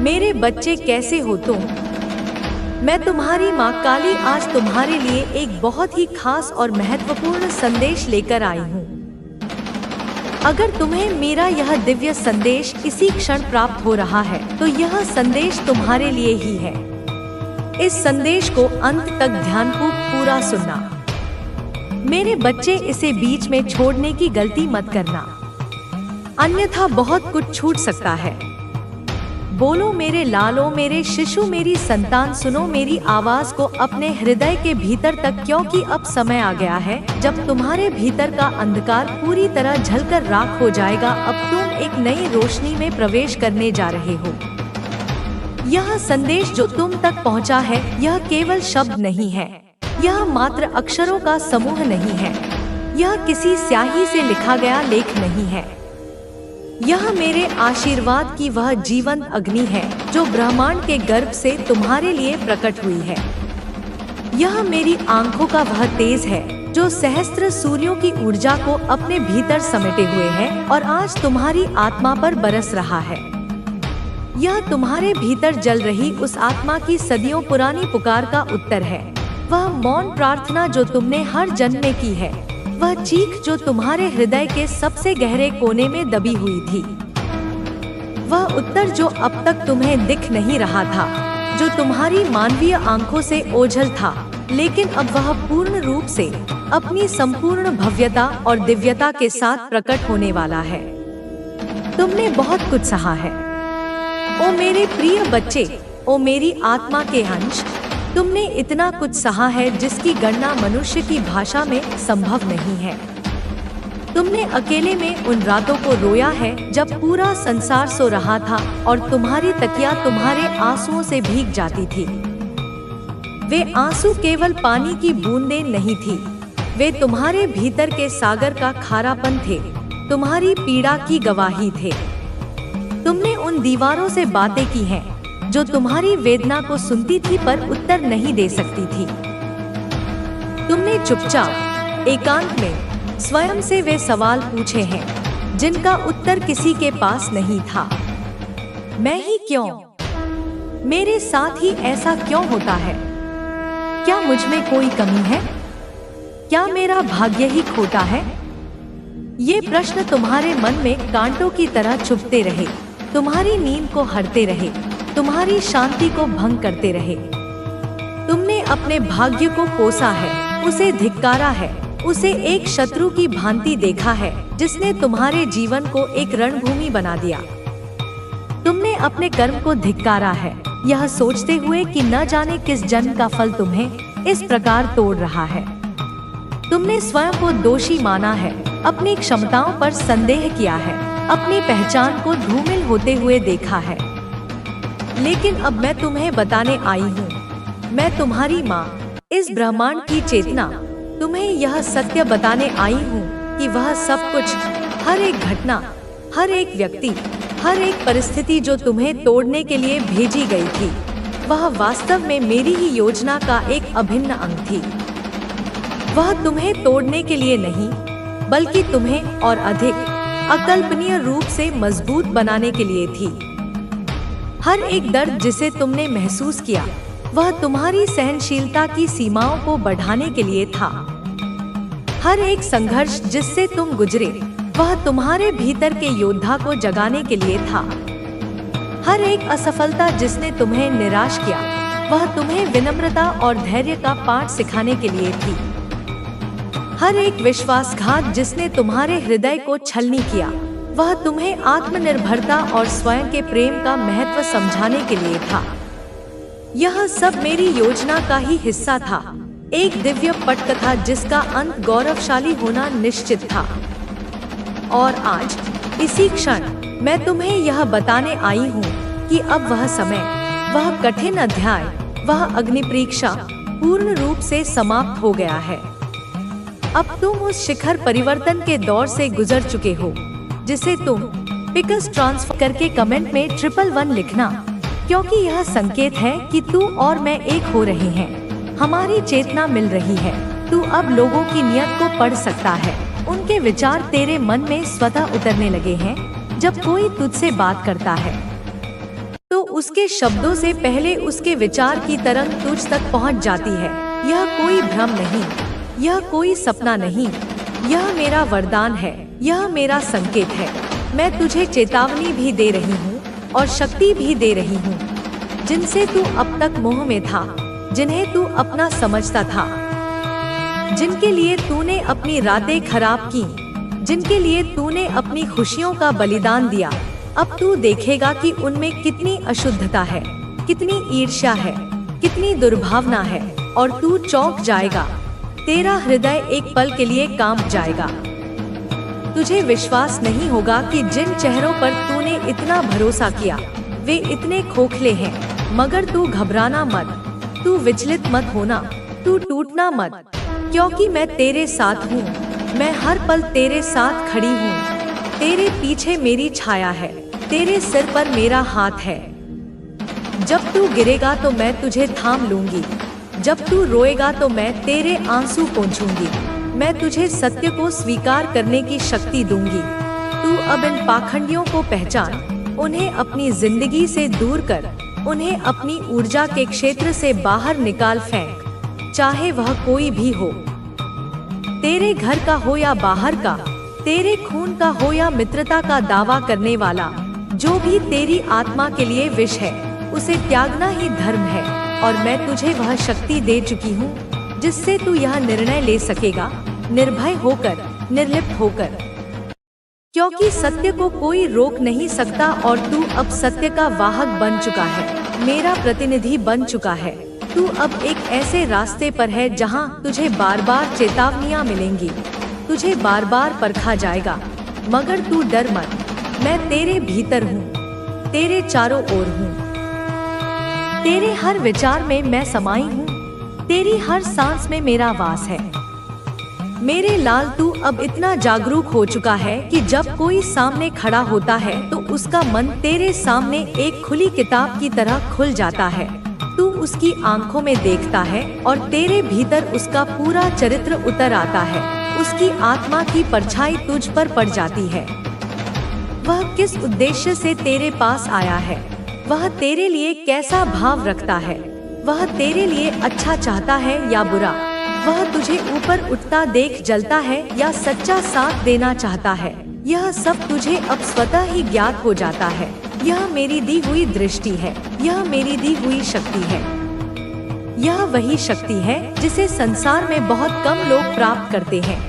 मेरे बच्चे कैसे हो तुम? मैं तुम्हारी माँ काली आज तुम्हारे लिए एक बहुत ही खास और महत्वपूर्ण संदेश लेकर आई हूँ। अगर तुम्हें मेरा यह दिव्य संदेश इसी क्षण प्राप्त हो रहा है तो यह संदेश तुम्हारे लिए ही है। इस संदेश को अंत तक ध्यानपूर्वक पूरा सुनना। मेरे बच्चे, इसे बीच में छोड़ने की गलती मत करना, अन्यथा बहुत कुछ छूट सकता है। बोलो मेरे लालो, मेरे शिशु, मेरी संतान, सुनो मेरी आवाज को अपने हृदय के भीतर तक, क्योंकि अब समय आ गया है जब तुम्हारे भीतर का अंधकार पूरी तरह जलकर राख हो जाएगा। अब तुम एक नई रोशनी में प्रवेश करने जा रहे हो। यह संदेश जो तुम तक पहुंचा है, यह केवल शब्द नहीं है, यह मात्र अक्षरों का समूह नहीं है, यह किसी स्याही से लिखा गया लेख नहीं है। यह मेरे आशीर्वाद की वह जीवंत अग्नि है जो ब्रह्मांड के गर्भ से तुम्हारे लिए प्रकट हुई है। यह मेरी आंखों का वह तेज है जो सहस्त्र सूर्यों की ऊर्जा को अपने भीतर समेटे हुए है और आज तुम्हारी आत्मा पर बरस रहा है। यह तुम्हारे भीतर जल रही उस आत्मा की सदियों पुरानी पुकार का उत्तर है। वह मौन प्रार्थना जो तुमने हर जन्म में की है, वह चीख जो तुम्हारे हृदय के सबसे गहरे कोने में दबी हुई थी, वह उत्तर जो अब तक तुम्हें दिख नहीं रहा था, जो तुम्हारी मानवीय आंखों से ओझल था, लेकिन अब वह पूर्ण रूप से अपनी संपूर्ण भव्यता और दिव्यता के साथ प्रकट होने वाला है। तुमने बहुत कुछ सहा है ओ मेरे प्रिय बच्चे, ओ मेरी आत्मा के अंश, तुमने इतना कुछ सहा है जिसकी गणना मनुष्य की भाषा में संभव नहीं है। तुमने अकेले में उन रातों को रोया है जब पूरा संसार सो रहा था और तुम्हारी तकिया तुम्हारे आंसुओं से भीग जाती थी। वे आंसू केवल पानी की बूंदें नहीं थी, वे तुम्हारे भीतर के सागर का खारापन थे, तुम्हारी पीड़ा की गवाही थे। तुमने उन दीवारों से बातें की हैं जो तुम्हारी वेदना को सुनती थी पर उत्तर नहीं दे सकती थी। तुमने चुपचाप एकांत में स्वयं से वे सवाल पूछे हैं जिनका उत्तर किसी के पास नहीं था। मैं ही क्यों? मेरे साथ ही ऐसा क्यों होता है? क्या मुझ में कोई कमी है? क्या मेरा भाग्य ही खोटा है? ये प्रश्न तुम्हारे मन में कांटों की तरह चुभते रहे, तुम्हारी नींद को हरते रहे, तुम्हारी शांति को भंग करते रहे। तुमने अपने भाग्य को कोसा है, उसे धिक्कारा है, उसे एक शत्रु की भांति देखा है जिसने तुम्हारे जीवन को एक रणभूमि बना दिया। तुमने अपने कर्म को धिक्कारा है, यह सोचते हुए कि न जाने किस जन्म का फल तुम्हें इस प्रकार तोड़ रहा है। तुमने स्वयं को दोषी माना है, अपनी क्षमताओं पर संदेह किया है, अपनी पहचान को धूमिल होते हुए देखा है। लेकिन अब मैं तुम्हें बताने आई हूँ, मैं तुम्हारी माँ, इस ब्रह्मांड की चेतना, तुम्हें यह सत्य बताने आई हूँ कि वह सब कुछ, हर एक घटना, हर एक व्यक्ति, हर एक परिस्थिति जो तुम्हें तोड़ने के लिए भेजी गई थी, वह वास्तव में मेरी ही योजना का एक अभिन्न अंग थी। वह तुम्हें तोड़ने के लिए नहीं, बल्कि तुम्हें और अधिक अकल्पनीय रूप से मजबूत बनाने के लिए थी। हर एक दर्द जिसे तुमने महसूस किया, वह तुम्हारी सहनशीलता की सीमाओं को बढ़ाने के लिए था। हर एक संघर्ष जिससे तुम गुजरे, वह तुम्हारे भीतर के योद्धा को जगाने के लिए था। हर एक असफलता जिसने तुम्हें निराश किया, वह तुम्हें विनम्रता और धैर्य का पाठ सिखाने के लिए थी। हर एक विश्वासघात जिसने तुम्हारे हृदय को छलनी किया, वह तुम्हें आत्मनिर्भरता और स्वयं के प्रेम का महत्व समझाने के लिए था। यह सब मेरी योजना का ही हिस्सा था, एक दिव्य पटकथा जिसका अंत गौरवशाली होना निश्चित था। और आज इसी क्षण मैं तुम्हें यह बताने आई हूँ कि अब वह समय, वह कठिन अध्याय, वह अग्निपरीक्षा पूर्ण रूप से समाप्त हो गया है। अब तुम उस शिखर परिवर्तन के दौर से गुजर चुके हो जिसे तुम पिक्स ट्रांसफर करके कमेंट में 111 लिखना, क्योंकि यह संकेत है कि तू और मैं एक हो रहे हैं। हमारी चेतना मिल रही है। तू अब लोगों की नियत को पढ़ सकता है, उनके विचार तेरे मन में स्वतः उतरने लगे हैं। जब कोई तुझसे बात करता है तो उसके शब्दों से पहले उसके विचार की तरंग तुझ तक पहुंच जाती है। यह कोई भ्रम नहीं, यह कोई सपना नहीं, यह मेरा वरदान है, यह मेरा संकेत है। मैं तुझे चेतावनी भी दे रही हूँ और शक्ति भी दे रही हूँ, जिनसे तू अब तक मोह में था, जिन्हें तू अपना समझता था, जिनके लिए तूने अपनी रातें खराब की, जिनके लिए तूने अपनी खुशियों का बलिदान दिया। अब तू देखेगा कि उनमें कितनी अशुद्धता है, कितनी ईर्ष्या है, कितनी दुर्भावना है, और तू चौंक जाएगा। तेरा हृदय एक पल के लिए कांप जाएगा। तुझे विश्वास नहीं होगा कि जिन चेहरों पर तूने इतना भरोसा किया वे इतने खोखले हैं। मगर तू घबराना मत, तू विचलित मत होना, तू टूटना मत, क्योंकि मैं तेरे साथ हूँ। मैं हर पल तेरे साथ खड़ी हूँ। तेरे पीछे मेरी छाया है, तेरे सिर पर मेरा हाथ है। जब तू गिरेगा तो मैं तुझे थाम लूंगी, जब तू रोएगा तो मैं तेरे आंसू पोंछूंगी। मैं तुझे सत्य को स्वीकार करने की शक्ति दूंगी। तू अब इन पाखंडियों को पहचान, उन्हें अपनी जिंदगी से दूर कर, उन्हें अपनी ऊर्जा के क्षेत्र से बाहर निकाल फेंक, चाहे वह कोई भी हो, तेरे घर का हो या बाहर का, तेरे खून का हो या मित्रता का दावा करने वाला। जो भी तेरी आत्मा के लिए विष है उसे त्यागना ही धर्म है। और मैं तुझे वह शक्ति दे चुकी हूँ जिससे तू यह निर्णय ले सकेगा, निर्भय होकर, निर्लिप्त होकर, क्योंकि सत्य को कोई रोक नहीं सकता और तू अब सत्य का वाहक बन चुका है, मेरा प्रतिनिधि बन चुका है। तू अब एक ऐसे रास्ते पर है जहां तुझे बार बार चेतावनियां मिलेंगी, तुझे बार बार परखा जाएगा। मगर तू डर मत, मैं तेरे भीतर हूँ, तेरे चारों ओर हूँ, तेरे हर विचार में मैं समाई हूँ, तेरी हर सांस में मेरा वास है। मेरे लाल, तू अब इतना जागरूक हो चुका है कि जब कोई सामने खड़ा होता है तो उसका मन तेरे सामने एक खुली किताब की तरह खुल जाता है। तू उसकी आंखों में देखता है और तेरे भीतर उसका पूरा चरित्र उतर आता है। उसकी आत्मा की परछाई तुझ पर पड़ जाती है। वह किस उद्देश्य से तेरे पास आया है, वह तेरे लिए कैसा भाव रखता है, वह तेरे लिए अच्छा चाहता है या बुरा, वह तुझे ऊपर उठता देख जलता है या सच्चा साथ देना चाहता है, यह सब तुझे अब स्वतः ही ज्ञात हो जाता है। यह मेरी दी हुई दृष्टि है, यह मेरी दी हुई शक्ति है। यह वही शक्ति है जिसे संसार में बहुत कम लोग प्राप्त करते हैं,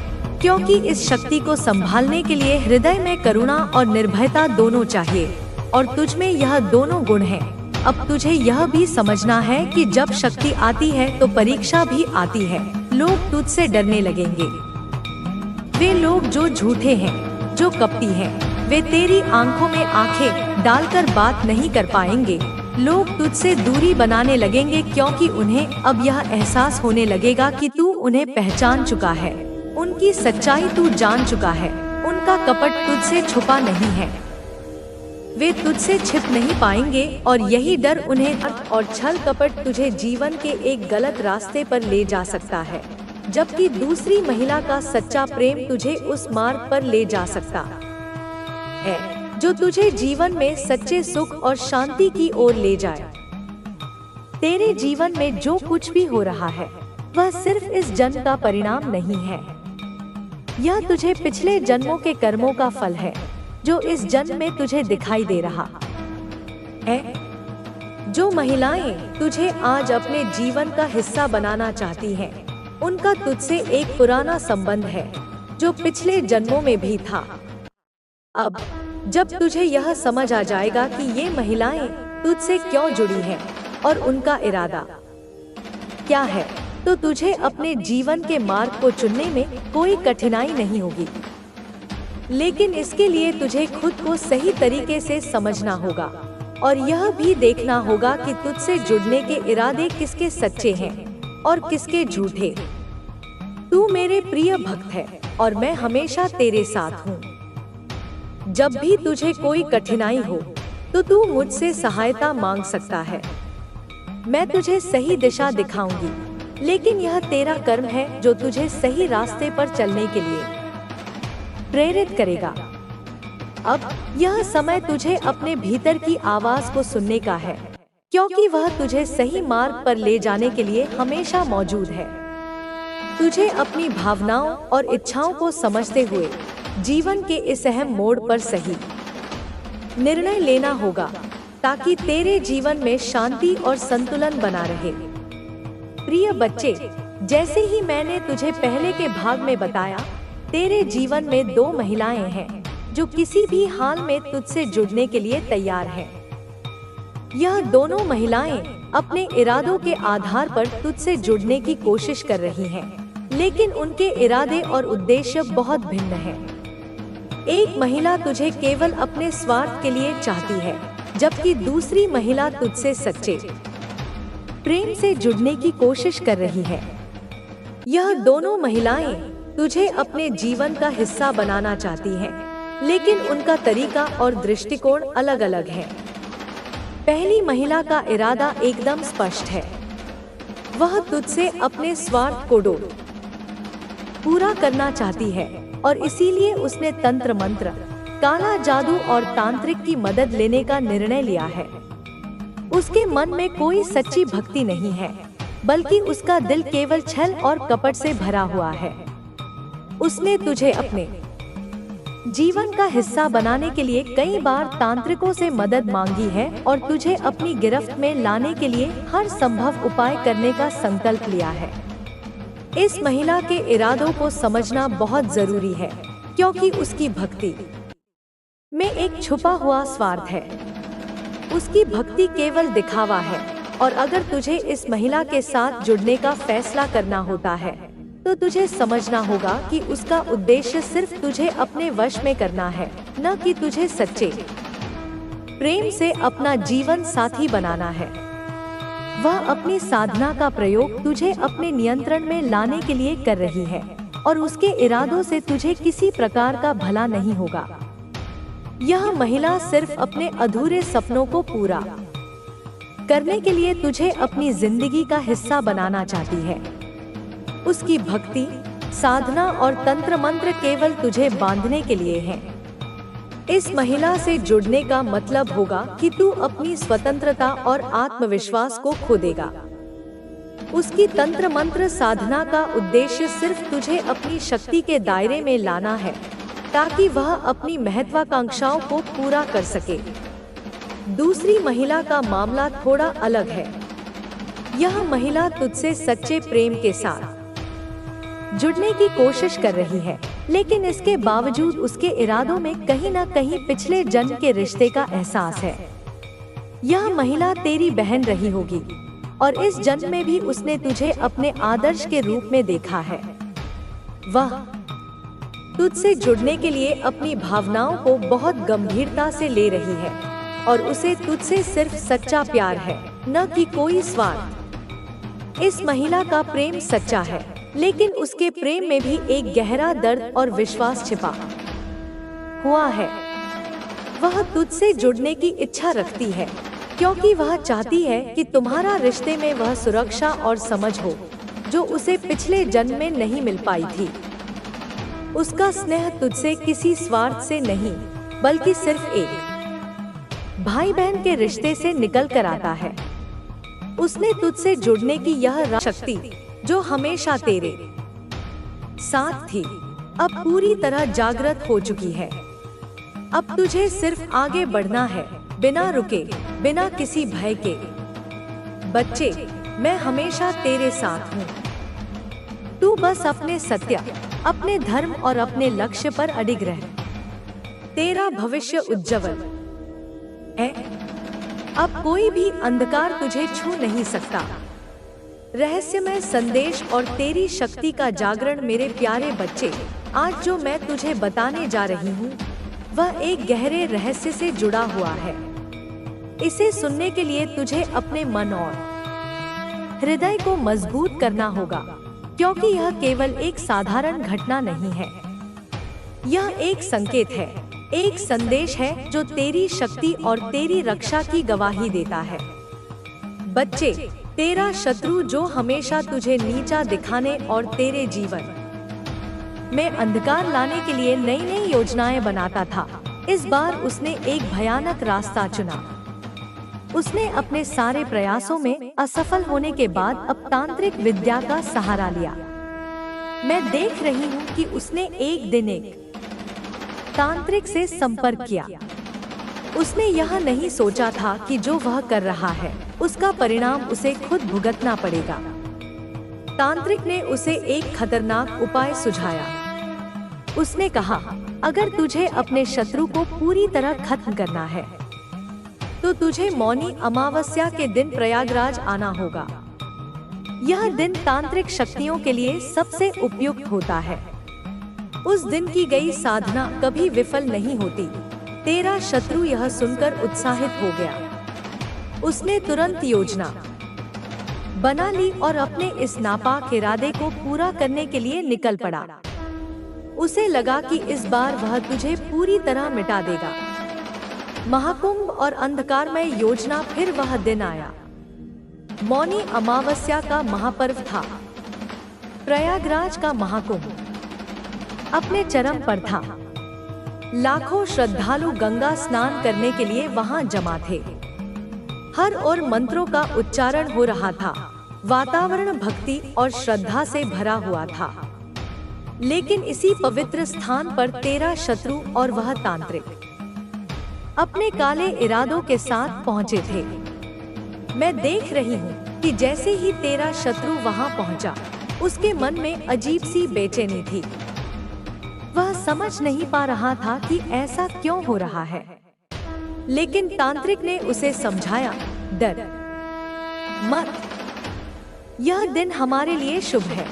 क्योंकि इस शक्ति को संभालने के लिए हृदय में करुणा और निर्भयता दोनों चाहिए, और तुझ में यह दोनों गुण हैं। अब तुझे यह भी समझना है कि जब शक्ति आती है तो परीक्षा भी आती है। लोग तुझसे डरने लगेंगे। वे लोग जो झूठे हैं, जो कपटी हैं, वे तेरी आंखों में आंखें डालकर बात नहीं कर पाएंगे। लोग तुझसे दूरी बनाने लगेंगे क्योंकि उन्हें अब यह एहसास होने लगेगा कि तू उन्हें पहचान चुका है, उनकी सच्चाई तू जान चुका है, उनका कपट तुझसे छुपा नहीं है। वे तुझसे छिप नहीं पाएंगे और यही डर उन्हें और छल कपट तुझे जीवन के एक गलत रास्ते पर ले जा सकता है, जबकि दूसरी महिला का सच्चा प्रेम तुझे उस मार्ग पर ले जा सकता है जो तुझे जीवन में सच्चे सुख और शांति की ओर ले जाए। तेरे जीवन में जो कुछ भी हो रहा है वह सिर्फ इस जन्म का परिणाम नहीं है। यह तुझे पिछले जन्मों के कर्मों का फल है जो इस जन्म में तुझे दिखाई दे रहा है। जो महिलाएं तुझे आज अपने जीवन का हिस्सा बनाना चाहती हैं, उनका तुझसे एक पुराना संबंध है जो पिछले जन्मों में भी था। अब जब तुझे यह समझ आ जाएगा कि ये महिलाएं तुझसे क्यों जुड़ी हैं और उनका इरादा क्या है, तो तुझे अपने जीवन के मार्ग को चुनने में कोई कठिनाई नहीं होगी। लेकिन इसके लिए तुझे खुद को सही तरीके से समझना होगा और यह भी देखना होगा कि तुझसे जुड़ने के इरादे किसके सच्चे हैं और किसके झूठे। तू मेरे प्रिय भक्त है और मैं हमेशा तेरे साथ हूँ। जब भी तुझे कोई कठिनाई हो तो तू मुझसे सहायता मांग सकता है। मैं तुझे सही दिशा दिखाऊंगी, लेकिन यह तेरा कर्म है जो तुझे सही रास्ते पर चलने के लिए प्रेरित करेगा। अब यह समय तुझे अपने भीतर की आवाज को सुनने का है, क्योंकि वह तुझे सही मार्ग पर ले जाने के लिए हमेशा मौजूद है। तुझे अपनी भावनाओं और इच्छाओं को समझते हुए जीवन के इस अहम मोड़ पर सही निर्णय लेना होगा, ताकि तेरे जीवन में शांति और संतुलन बना रहे। प्रिय बच्चे, जैसे ही मैंने तुझे पहले के भाग में बताया, तेरे जीवन में 2 महिलाएं हैं जो किसी भी हाल में तुझसे जुड़ने के लिए तैयार हैं। यह दोनों महिलाएं अपने इरादों के आधार पर तुझसे जुड़ने की कोशिश कर रही हैं, लेकिन उनके इरादे और उद्देश्य बहुत भिन्न हैं। एक महिला तुझे केवल अपने स्वार्थ के लिए चाहती है, जबकि दूसरी महिला तुझसे सच्चे प्रेम से जुड़ने की कोशिश कर रही है। यह दोनों महिलाएं तुझे अपने जीवन का हिस्सा बनाना चाहती हैं, लेकिन उनका तरीका और दृष्टिकोण अलग अलग है। पहली महिला का इरादा एकदम स्पष्ट है। वह तुझसे अपने स्वार्थ को पूरा करना चाहती है और इसीलिए उसने तंत्र मंत्र, काला जादू और तांत्रिक की मदद लेने का निर्णय लिया है। उसके मन में कोई सच्ची भक्ति नहीं है, बल्कि उसका दिल केवल छल और कपट से भरा हुआ है। उसने तुझे अपने जीवन का हिस्सा बनाने के लिए कई बार तांत्रिकों से मदद मांगी है और तुझे अपनी गिरफ्त में लाने के लिए हर संभव उपाय करने का संकल्प लिया है। इस महिला के इरादों को समझना बहुत जरूरी है, क्योंकि उसकी भक्ति में एक छुपा हुआ स्वार्थ है। उसकी भक्ति केवल दिखावा है, और अगर तुझे इस महिला के साथ जुड़ने का फैसला करना होता है, तो तुझे समझना होगा कि उसका उद्देश्य सिर्फ तुझे अपने वश में करना है, न कि तुझे सच्चे प्रेम से अपना जीवन साथी बनाना है। वह अपनी साधना का प्रयोग तुझे अपने नियंत्रण में लाने के लिए कर रही है, और उसके इरादों से तुझे किसी प्रकार का भला नहीं होगा। यह महिला सिर्फ अपने अधूरे सपनों को पूरा करने के लिए तुझे अपनी जिंदगी का हिस्सा बनाना चाहती है। उसकी भक्ति, साधना और तंत्र मंत्र केवल तुझे बांधने के लिए हैं। इस महिला से जुड़ने का मतलब होगा कि तू अपनी स्वतंत्रता और आत्मविश्वास को खो देगा। उसकी तंत्र मंत्र साधना का उद्देश्य सिर्फ तुझे अपनी शक्ति के दायरे में लाना है, ताकि वह अपनी महत्वाकांक्षाओं को पूरा कर सके। दूसरी महिला का मामला थोड़ा अलग है। यह महिला तुझसे सच्चे प्रेम के साथ जुड़ने की कोशिश कर रही है, लेकिन इसके बावजूद उसके इरादों में कहीं न कहीं पिछले जन्म के रिश्ते का एहसास है। यह महिला तेरी बहन रही होगी, और इस जन्म में भी उसने तुझे अपने आदर्श के रूप में देखा है। वह तुझसे जुड़ने के लिए अपनी भावनाओं को बहुत गंभीरता से ले रही है, और उसे तुझसे सिर्फ सच्चा प्यार है, न कि कोई स्वार्थ। इस महिला का प्रेम सच्चा है, लेकिन उसके प्रेम में भी एक गहरा दर्द और विश्वास छिपा हुआ है। वह तुझसे जुड़ने की इच्छा रखती है, क्योंकि वह चाहती है कि तुम्हारा रिश्ते में वह सुरक्षा और समझ हो जो उसे पिछले जन्म में नहीं मिल पाई थी। उसका स्नेह तुझसे किसी स्वार्थ से नहीं, बल्कि सिर्फ एक भाई बहन के रिश्ते से निकल कर आता है। उसने तुझसे जुड़ने की यह शक्ति, जो हमेशा तेरे साथ थी, अब पूरी तरह जागृत हो चुकी है। अब तुझे सिर्फ आगे बढ़ना है, बिना रुके, बिना किसी भय के। बच्चे, मैं हमेशा तेरे साथ हूँ। तू बस अपने सत्य, अपने धर्म और अपने लक्ष्य पर अडिग रह। तेरा भविष्य उज्जवल है। अब कोई भी अंधकार तुझे छू नहीं सकता। रहस्यमय संदेश और तेरी शक्ति का जागरण। मेरे प्यारे बच्चे, आज जो मैं तुझे बताने जा रही हूँ, वह एक गहरे रहस्य से जुड़ा हुआ है। इसे सुनने के लिए तुझे अपने मन और हृदय को मजबूत करना होगा, क्योंकि यह केवल एक साधारण घटना नहीं है। यह एक संकेत है, एक संदेश है जो तेरी शक्ति और तेरी रक्षा की गवाही देता है। बच्चे, तेरा शत्रु जो हमेशा तुझे नीचा दिखाने और तेरे जीवन में अंधकार लाने के लिए नई नई योजनाएं बनाता था, इस बार उसने एक भयानक रास्ता चुना। उसने अपने सारे प्रयासों में असफल होने के बाद अब तांत्रिक विद्या का सहारा लिया। मैं देख रही हूँ कि उसने एक दिन एक तांत्रिक से संपर्क किया। उसने यह नहीं सोचा था कि जो वह कर रहा है उसका परिणाम उसे खुद भुगतना पड़ेगा। तांत्रिक ने उसे एक खतरनाक उपाय सुझाया। उसने कहा, अगर तुझे अपने शत्रु को पूरी तरह खत्म करना है तो तुझे मौनी अमावस्या के दिन प्रयागराज आना होगा। यह दिन तांत्रिक शक्तियों के लिए सबसे उपयुक्त होता है। उस दिन की गई साधना कभी विफल नहीं होती। तेरा शत्रु यह सुनकर उत्साहित हो गया। उसने तुरंत योजना बना ली और अपने इस नापाक इरादे को पूरा करने के लिए निकल पड़ा। उसे लगा कि इस बार वह तुझे पूरी तरह मिटा देगा। महाकुंभ और अंधकारमय योजना। फिर वह दिन आया। मौनी अमावस्या का महापर्व था। प्रयागराज का महाकुंभ अपने चरम पर था। लाखों श्रद्धालु गंगा स्नान करने के लिए वहां जमा थे। हर ओर मंत्रों का उच्चारण हो रहा था। वातावरण भक्ति और श्रद्धा से भरा हुआ था। लेकिन इसी पवित्र स्थान पर तेरा शत्रु और वह तांत्रिक अपने काले इरादों के साथ पहुंचे थे। मैं देख रही हूँ कि जैसे ही तेरा शत्रु वहां पहुंचा, उसके मन में अजीब सी बेचैनी थी। वह समझ नहीं पा रहा था कि ऐसा क्यों हो रहा है। लेकिन तांत्रिक ने उसे समझाया, डर मत, यह दिन हमारे लिए शुभ है।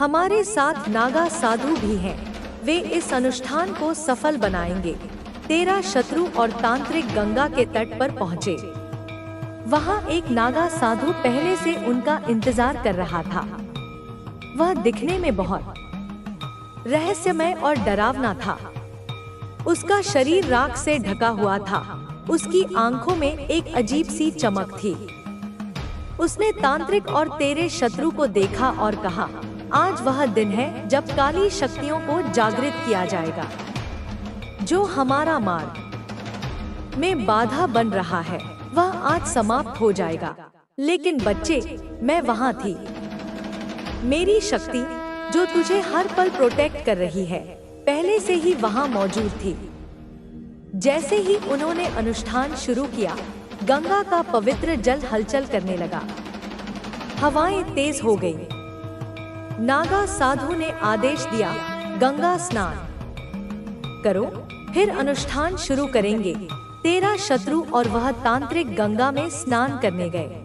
हमारे साथ नागा साधु भी हैं। वे इस अनुष्ठान को सफल बनाएंगे। तेरा शत्रु और तांत्रिक गंगा के तट पर पहुंचे। वहां एक नागा साधु पहले से उनका इंतजार कर रहा था। वह दिखने में बहुत रहस्यमय और डरावना था। उसका शरीर राख से ढका हुआ था। उसकी आंखों में एक अजीब सी चमक थी। उसने तांत्रिक और तेरे शत्रु को देखा और कहा, आज वह दिन है जब काली शक्तियों को जागृत किया जाएगा। जो हमारा मार्ग में बाधा बन रहा है वह आज समाप्त हो जाएगा। लेकिन बच्चे, मैं वहां थी। मेरी शक्ति जो तुझे हर पल प्रोटेक्ट कर रही है, पहले से ही वहां मौजूद थी। जैसे ही उन्होंने अनुष्ठान शुरू किया, गंगा का पवित्र जल हलचल करने लगा। हवाएं तेज हो गईं। नागा साधु ने आदेश दिया, गंगा स्नान करो, फिर अनुष्ठान शुरू करेंगे। तेरा शत्रु और वह तांत्रिक गंगा में स्नान करने गए।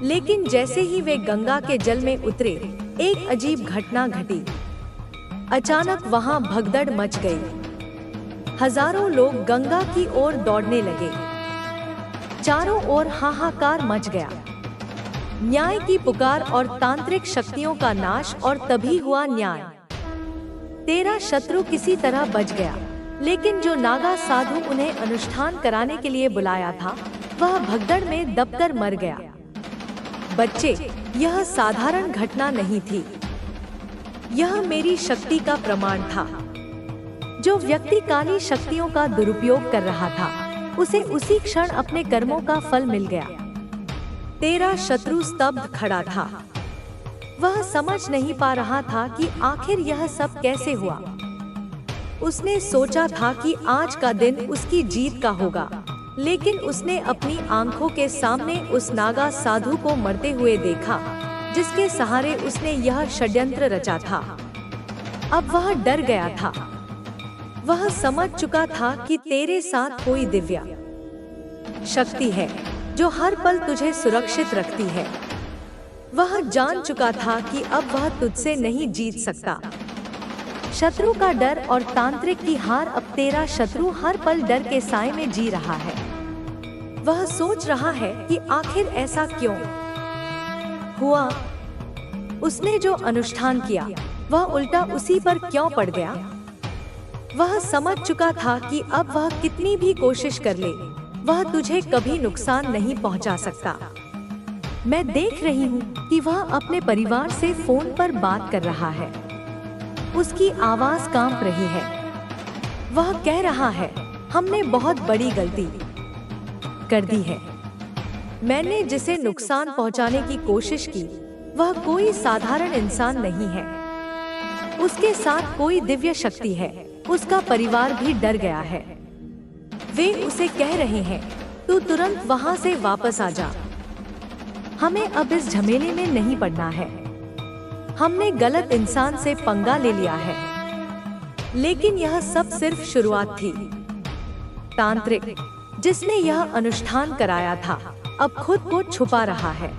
लेकिन जैसे ही वे गंगा के जल में उतरे, एक अजीब घटना घटी। अचानक वहां भगदड़ मच गई। हजारों लोग गंगा की ओर दौड़ने लगे। चारों ओर हाहाकार मच गया। न्याय की पुकार और तांत्रिक शक्तियों का नाश, और तभी हुआ न्याय। तेरा शत्रु किसी तरह बच गया। लेकिन जो नागा साधु उन्हें अनुष्ठान कराने के लिए बुलाया था, वह भगदड़ में दबकर मर गया। बच्चे, यह साधारण घटना नहीं थी। यह मेरी शक्ति का प्रमाण था। जो व्यक्ति काली शक्तियों का दुरुपयोग कर रहा था, उसे उसी क्षण अपने कर्मों का फल मिल गया। तेरा शत्रु स्तब्ध खड़ा था। वह समझ नहीं पा रहा था कि आखिर यह सब कैसे हुआ। उसने सोचा था कि आज का दिन उसकी जीत का होगा, लेकिन उसने अपनी आंखों के सामने उस नागा साधु को मरते हुए देखा, जिसके सहारे उसने यह षड्यंत्र रचा था। अब वह डर गया था। वह समझ चुका था कि तेरे साथ कोई दिव्य शक्ति है जो हर पल तुझे सुरक्षित रखती है। वह जान चुका था कि अब वह तुझसे नहीं जीत सकता। शत्रु का डर और तांत्रिक की हार। अब तेरा शत्रु हर पल डर के साए में जी रहा है। वह सोच रहा है कि आखिर ऐसा क्यों हुआ। उसने जो अनुष्ठान किया, वह उल्टा उसी पर क्यों पड़ गया। वह समझ चुका था कि अब वह कितनी भी कोशिश कर ले, वह तुझे कभी नुकसान नहीं पहुंचा सकता। मैं देख रही हूँ कि वह अपने परिवार से फोन पर बात कर रहा है। उसकी आवाज कांप रही है। वह कह रहा है, हमने बहुत बड़ी गलती कर दी है। मैंने जिसे नुकसान पहुंचाने की कोशिश की वह कोई साधारण इंसान नहीं है। उसके साथ कोई दिव्य शक्ति है। उसका परिवार भी डर गया है। वे उसे कह रहे हैं, तू तुरंत वहां से वापस आ जा। हमें अब इस झमेले में नहीं पड़ना है। हमने गलत इंसान से पंगा ले लिया है। लेकिन यह सब सिर्फ शुरुआत थी। तांत्रिक जिसने यह अनुष्ठान कराया था अब खुद को छुपा रहा है।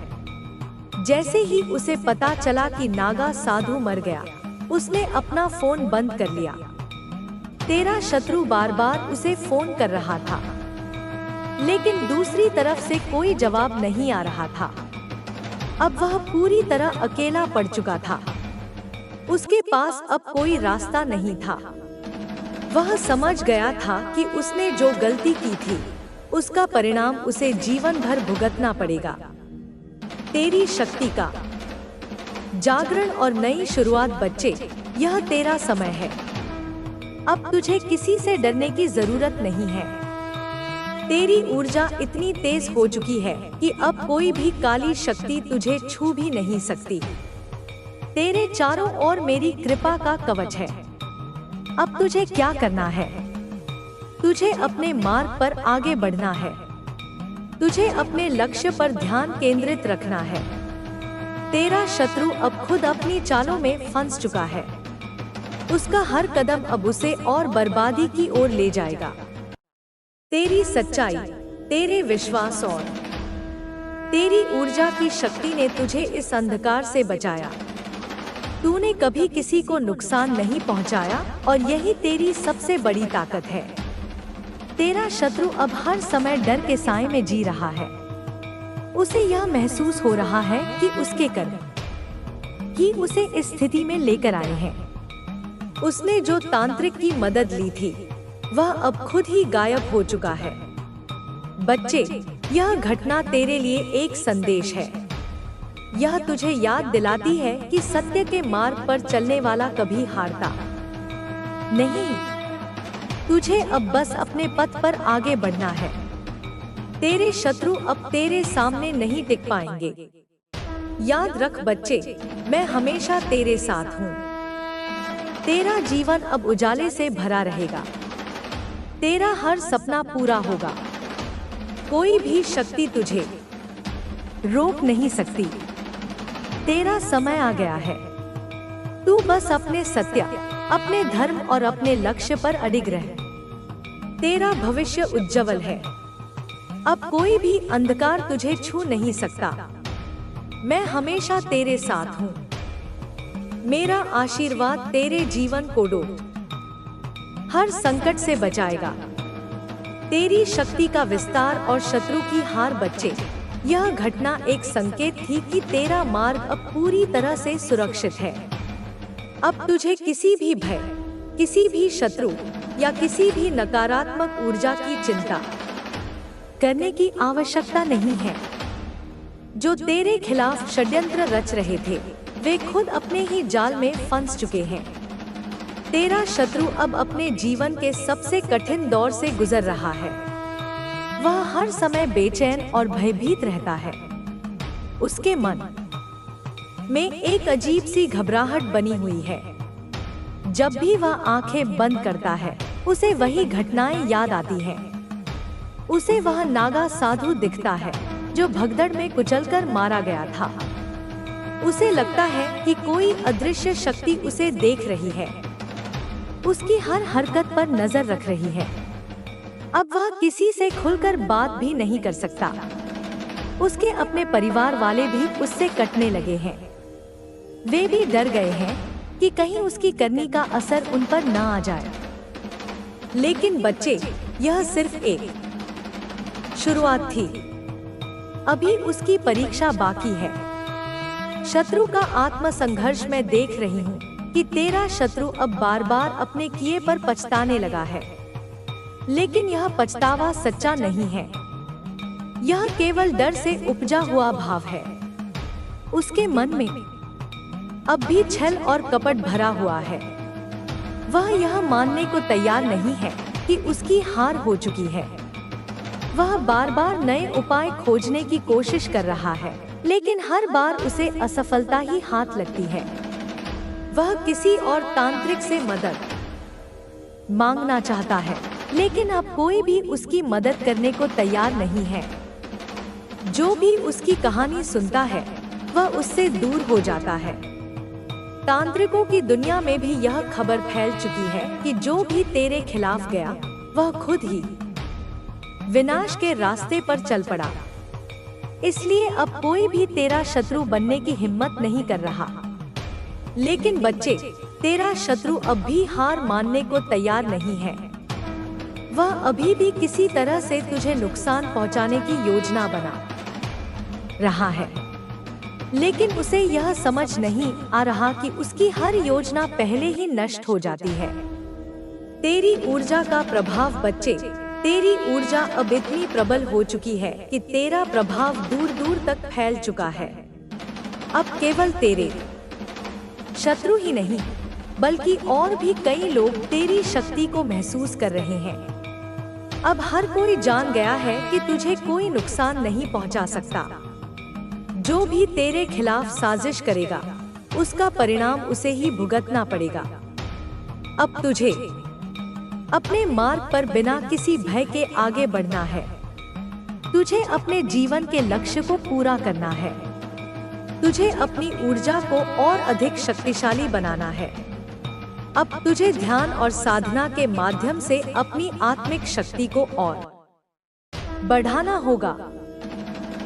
जैसे ही उसे पता चला कि नागा साधु मर गया, उसने अपना फोन बंद कर लिया। तेरा शत्रु बार बार उसे फोन कर रहा था, लेकिन दूसरी तरफ से कोई जवाब नहीं आ रहा था। अब वह पूरी तरह अकेला पड़ चुका था। उसके पास अब कोई रास्ता नहीं था। वह समझ गया था कि उसने जो गलती की थी उसका परिणाम उसे जीवन भर भुगतना पड़ेगा। तेरी शक्ति का जागरण और नई शुरुआत बच्चे, यह तेरा समय है। अब तुझे किसी से डरने की जरूरत नहीं है। तेरी ऊर्जा इतनी तेज हो चुकी है कि अब कोई भी काली शक्ति तुझे छू भी नहीं सकती। तेरे चारों ओर मेरी कृपा का कवच है। अब तुझे क्या करना है? तुझे अपने मार्ग पर आगे बढ़ना है। तुझे अपने लक्ष्य पर ध्यान केंद्रित रखना है। तेरा शत्रु अब खुद अपनी चालों में फंस चुका है। उसका हर कदम अब उसे और बर्बादी की ओर ले जाएगा। तेरी सच्चाई, तेरे विश्वास और तेरी ऊर्जा की शक्ति ने तुझे इस अंधकार से बचाया। तूने कभी किसी को नुकसान नहीं पहुंचाया और यही तेरी सबसे बड़ी ताकत है। तेरा शत्रु अब हर समय डर के साए में जी रहा है। उसे यह महसूस हो रहा है कि उसके कर्म ही उसे इस स्थिति में लेकर आए हैं। उसने जो तांत्रिक की मदद ली थी वह अब खुद ही गायब हो चुका है। बच्चे, यह घटना तेरे लिए एक संदेश है। यह तुझे याद दिलाती है कि सत्य के मार्ग पर चलने वाला कभी हारता नहीं। तुझे अब बस अपने पथ पर आगे बढ़ना है। तेरे शत्रु अब तेरे सामने नहीं टिक पाएंगे। याद रख बच्चे, मैं हमेशा तेरे साथ हूँ। तेरा जीवन अब उजाले से भरा रहेगा। तेरा हर सपना पूरा होगा। कोई भी शक्ति तुझे रोक नहीं सकती। तेरा समय आ गया है। तू बस अपने सत्य, अपने धर्म और अपने लक्ष्य पर अडिग रह। तेरा भविष्य उज्जवल है। अब कोई भी अंधकार तुझे छू नहीं सकता। मैं हमेशा तेरे साथ हूँ। मेरा आशीर्वाद तेरे जीवन को हर संकट से बचाएगा। तेरी शक्ति का विस्तार और शत्रु की हार बच्चे, यह घटना एक संकेत थी कि तेरा मार्ग अब पूरी तरह से सुरक्षित है। अब तुझे किसी भी भय, किसी भी शत्रु या किसी भी नकारात्मक ऊर्जा की चिंता करने की आवश्यकता नहीं है। जो तेरे खिलाफ षड्यंत्र रच रहे थे वे खुद अपने ही जाल में फंस चुके हैं। तेरा शत्रु अब अपने जीवन के सबसे कठिन दौर से गुजर रहा है। वह हर समय बेचैन और भयभीत रहता है। उसके मन में एक अजीब सी घबराहट बनी हुई है। जब भी वह आंखें बंद करता है उसे वही घटनाएं याद आती हैं। उसे वह नागा साधु दिखता है जो भगदड़ में कुचलकर मारा गया था। उसे लगता है कि कोई अदृश्य शक्ति उसे देख रही है, उसकी हर हरकत पर नजर रख रही है। अब वह किसी से खुलकर बात भी नहीं कर सकता। उसके अपने परिवार वाले भी उससे कटने लगे हैं। वे भी डर गए हैं कि कहीं उसकी करनी का असर उन पर ना आ जाए। लेकिन बच्चे, यह सिर्फ एक शुरुआत थी। अभी उसकी परीक्षा बाकी है। शत्रु का आत्मसंघर्ष मैं देख रही हूँ कि तेरा शत्रु अब बार बार अपने किए पर पछताने लगा है। लेकिन यह पछतावा सच्चा नहीं है। यह केवल डर से उपजा हुआ भाव है। उसके मन में अब भी छल और कपट भरा हुआ है। वह यह मानने को तैयार नहीं है कि उसकी हार हो चुकी है। वह बार बार नए उपाय खोजने की कोशिश कर रहा है, लेकिन हर बार उसे असफलता ही हाथ लगती है। वह किसी और तांत्रिक से मदद मांगना चाहता है, लेकिन अब कोई भी उसकी मदद करने को तैयार नहीं है। जो भी उसकी कहानी सुनता है वह उससे दूर हो जाता है। तांत्रिकों की दुनिया में भी यह खबर फैल चुकी है कि जो भी तेरे खिलाफ गया वह खुद ही विनाश के रास्ते पर चल पड़ा। इसलिए अब कोई भी तेरा शत्रु बनने की हिम्मत नहीं कर रहा। लेकिन बच्चे, तेरा शत्रु अब भी हार मानने को तैयार नहीं है। वह अभी भी किसी तरह से तुझे नुकसान पहुंचाने की योजना बना रहा है, लेकिन उसे यह समझ नहीं आ रहा कि उसकी हर योजना पहले ही नष्ट हो जाती है। तेरी ऊर्जा का प्रभाव बच्चे, तेरी ऊर्जा अब इतनी प्रबल हो चुकी है कि तेरा प्रभाव दूर दूर तक फैल चुका है। अब केवल तेरे शत्रु ही नहीं, बल्कि और भी कई लोग तेरी शक्ति को महसूस कर रहे हैं। अब हर कोई जान गया है कि तुझे कोई नुकसान नहीं पहुंचा सकता। जो भी तेरे खिलाफ साजिश करेगा उसका परिणाम उसे ही भुगतना पड़ेगा। अब तुझे अपने मार्ग पर बिना किसी भय के आगे बढ़ना है। तुझे अपने जीवन के लक्ष्य को पूरा करना है। तुझे अपनी ऊर्जा को और अधिक शक्तिशाली बनाना है। अब तुझे ध्यान और साधना के माध्यम से अपनी आत्मिक शक्ति को और बढ़ाना होगा।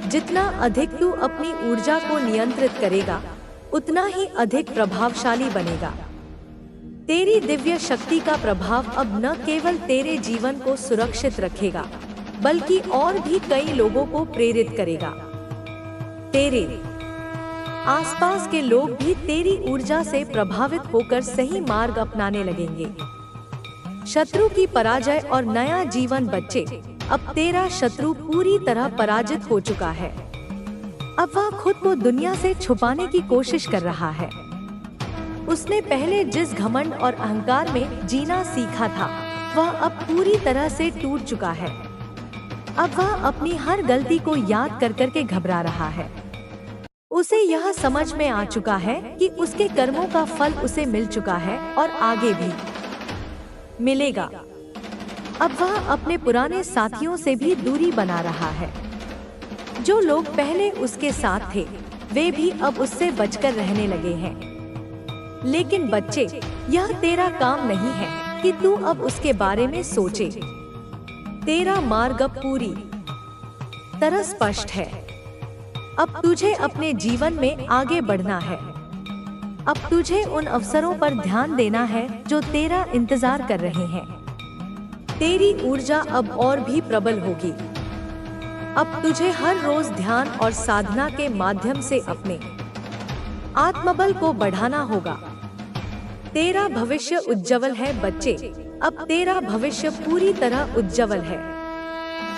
जितना अधिक तू अपनी ऊर्जा को नियंत्रित करेगा, उतना ही अधिक प्रभावशाली बनेगा। तेरी दिव्य शक्ति का प्रभाव अब न केवल तेरे जीवन को सुरक्षित रखेगा, बल्कि और भी कई लोगों को प्रेरित करेगा। तेरे आसपास के लोग भी तेरी ऊर्जा से प्रभावित होकर सही मार्ग अपनाने लगेंगे। शत्रु की पराजय और नया जीवन बच्चे, अब तेरा शत्रु पूरी तरह पराजित हो चुका है। अब वह खुद को दुनिया से छुपाने की कोशिश कर रहा है। उसने पहले जिस घमंड और अहंकार में जीना सीखा था, वह अब पूरी तरह से टूट चुका है। अब वह अपनी हर गलती को याद कर करके घबरा रहा है। उसे यह समझ में आ चुका है कि उसके कर्मों का फल उसे मिल चुका है और आगे भी मिलेगा। अब वह अपने पुराने साथियों से भी दूरी बना रहा है। जो लोग पहले उसके साथ थे, वे भी अब उससे बचकर रहने लगे हैं। लेकिन बच्चे, यह तेरा काम नहीं है कि तू अब उसके बारे में सोचे। तेरा मार्ग अब पूरी तरह स्पष्ट है। अब तुझे अपने जीवन में आगे बढ़ना है। अब तुझे उन अवसरों पर ध्यान देना है जो तेरा इंतजार कर रहे हैं। तेरी ऊर्जा अब और भी प्रबल होगी। अब तुझे हर रोज ध्यान और साधना के माध्यम से अपने आत्मबल को बढ़ाना होगा। तेरा भविष्य उज्जवल है बच्चे, अब तेरा भविष्य पूरी तरह उज्जवल है।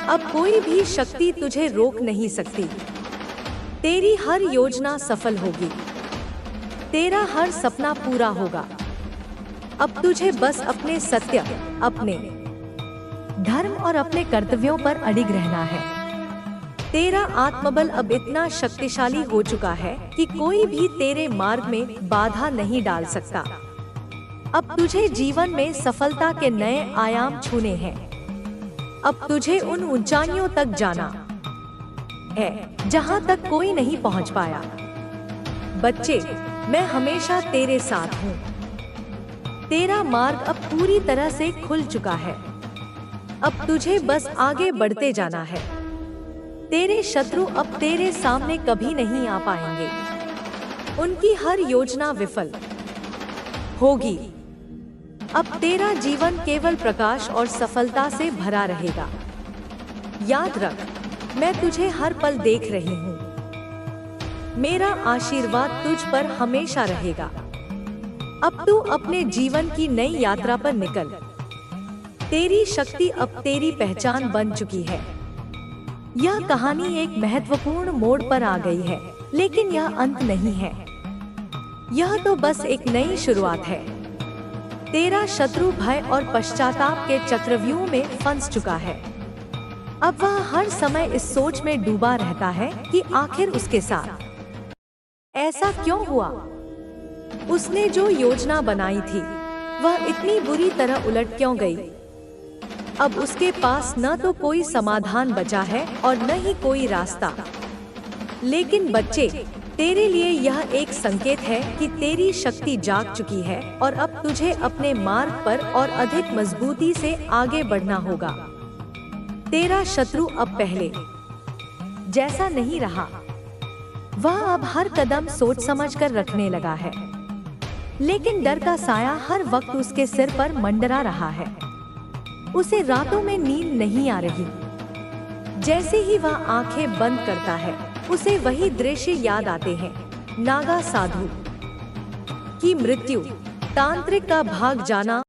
अब कोई भी शक्ति तुझे रोक नहीं सकती। तेरी हर योजना सफल होगी। तेरा हर सपना पूरा होगा। अब तुझे बस अपने सत्य, अपने धर्म और अपने कर्तव्यों पर अडिग रहना है। तेरा आत्मबल अब इतना शक्तिशाली हो चुका है कि कोई भी तेरे मार्ग में बाधा नहीं डाल सकता। अब तुझे जीवन में सफलता के नए आयाम छूने हैं। अब तुझे उन ऊंचाइयों तक जाना है जहां तक कोई नहीं पहुंच पाया। बच्चे, मैं हमेशा तेरे साथ हूँ। तेरा मार्ग अब पूरी तरह से खुल चुका है। अब तुझे बस आगे बढ़ते जाना है। तेरे शत्रु अब तेरे सामने कभी नहीं आ पाएंगे। उनकी हर योजना विफल होगी। अब तेरा जीवन केवल प्रकाश और सफलता से भरा रहेगा। याद रख, मैं तुझे हर पल देख रही हूँ। मेरा आशीर्वाद तुझ पर हमेशा रहेगा। अब तू अपने जीवन की नई यात्रा पर निकल। तेरी शक्ति अब तेरी पहचान बन चुकी है। यह कहानी एक महत्वपूर्ण मोड़ पर आ गई है, लेकिन यह अंत नहीं है। यह तो बस एक नई शुरुआत है। तेरा शत्रु भय और पश्चाताप के चक्रव्यूह में फंस चुका है। अब वह हर समय इस सोच में डूबा रहता है कि आखिर उसके साथ ऐसा क्यों हुआ। उसने जो योजना बनाई थी वह इतनी बुरी तरह उलट क्यों गई। अब उसके पास न तो कोई समाधान बचा है और न ही कोई रास्ता। लेकिन बच्चे, तेरे लिए यह एक संकेत है कि तेरी शक्ति जाग चुकी है और अब तुझे अपने मार्ग पर और अधिक मजबूती से आगे बढ़ना होगा। तेरा शत्रु अब पहले जैसा नहीं रहा। वह अब हर कदम सोच समझकर रखने लगा है, लेकिन डर का साया हर वक्त उसके सिर पर मंडरा रहा है। उसे रातों में नींद नहीं आ रही। जैसे ही वह आंखें बंद करता है, उसे वही दृश्य याद आते हैं। नागा साधु की मृत्यु, तांत्रिक का भाग जाना